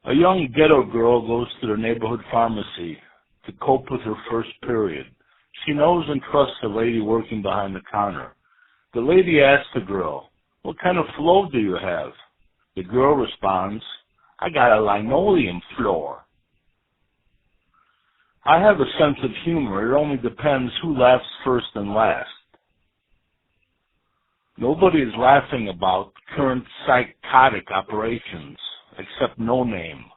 A young ghetto girl goes to the neighborhood pharmacy to cope with her first period. She knows and trusts the lady working behind the counter. The lady asks the girl, "What kind of floor do you have?" The girl responds, "I got a linoleum floor." I have a sense of humor. It only depends who laughs first and last. Nobody is laughing about current psychotic operations, except No Name.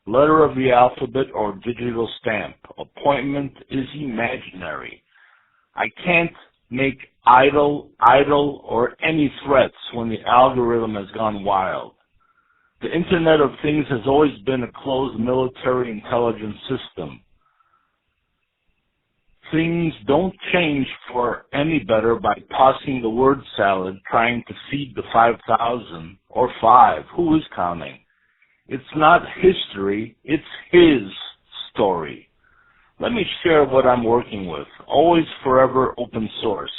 Letter of the alphabet or digital stamp. Appointment is imaginary. I can't make idle, or any threats when the algorithm has gone wild. The Internet of Things has always been a closed military intelligence system. Things don't change for any better by tossing the word salad, trying to feed the 5,000 or 5. Who is counting? It's not history, it's his story. Let me share what I'm working with. Always forever open source.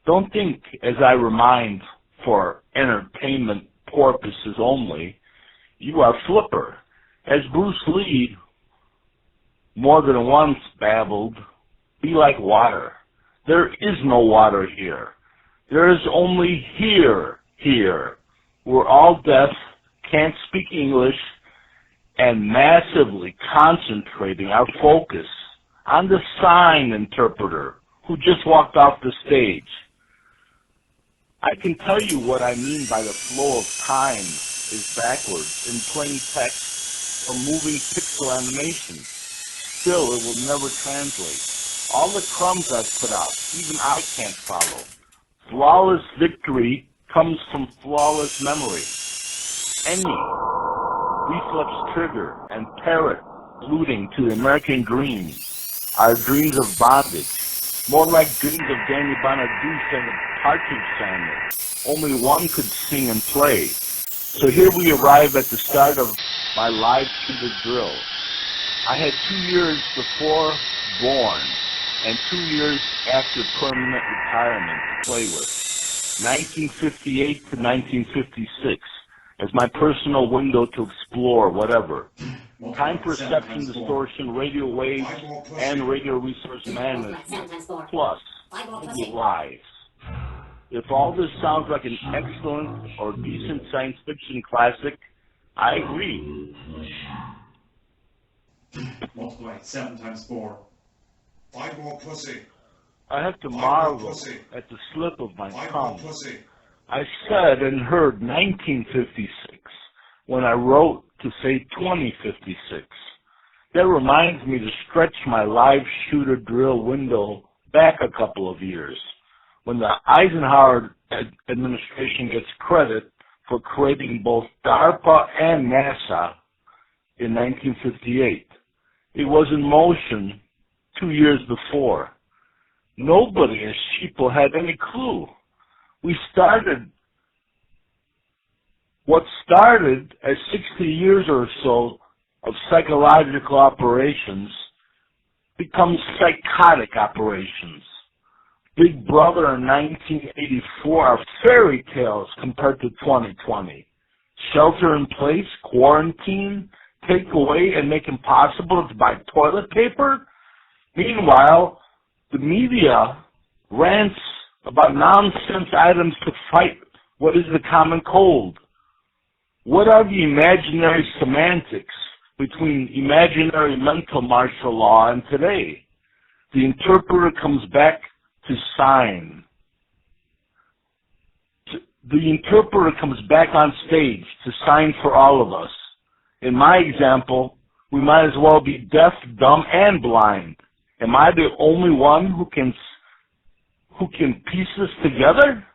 Don't think, as I remind, for entertainment purposes only. You are Flipper. As Bruce Lee more than once babbled, be like water. There is no water here. There is only here. We're all deaf, can't speak English, and massively concentrating our focus on the sign interpreter who just walked off the stage. I can tell you what I mean by the flow of time is backwards in plain text or moving pixel animation. Still, it will never translate. All the crumbs I've put out, even I can't follow. Flawless victory comes from flawless memory. Any reflex trigger and parrot alluding to the American dream are dreams of bondage, more like dreams of Danny Bonaduce and the Partridge Family. Only one could sing and play. So here we arrive at the start of my live shooter drill. I had 2 years before born and 2 years after permanent retirement to play with, 1958 to 1956, as my personal window to explore whatever. Time perception, distortion, radio waves, and radio resource management, plus Google Lives. If all this sounds like an excellent or decent science fiction classic, I agree. Multiply 7 times 4. 5 more pussy. I have to marvel at the slip of my tongue. I said and heard 1956 when I wrote to say 2056. That reminds me to stretch my live shooter drill window back a couple of years, when the Eisenhower administration gets credit for creating both DARPA and NASA in 1958. It was in motion 2 years before. Nobody as sheeple had any clue. What started as 60 years or so of psychological operations becomes psychotic operations. Big Brother in 1984 are fairy tales compared to 2020. Shelter in place, quarantine, take away and make impossible to buy toilet paper. Meanwhile, the media rants about nonsense items to fight what is the common cold. What are the imaginary semantics between imaginary mental martial law and today? The interpreter comes back to sign. The interpreter comes back on stage to sign for all of us. In my example, we might as well be deaf, dumb, and blind. Am I the only one who can piece this together?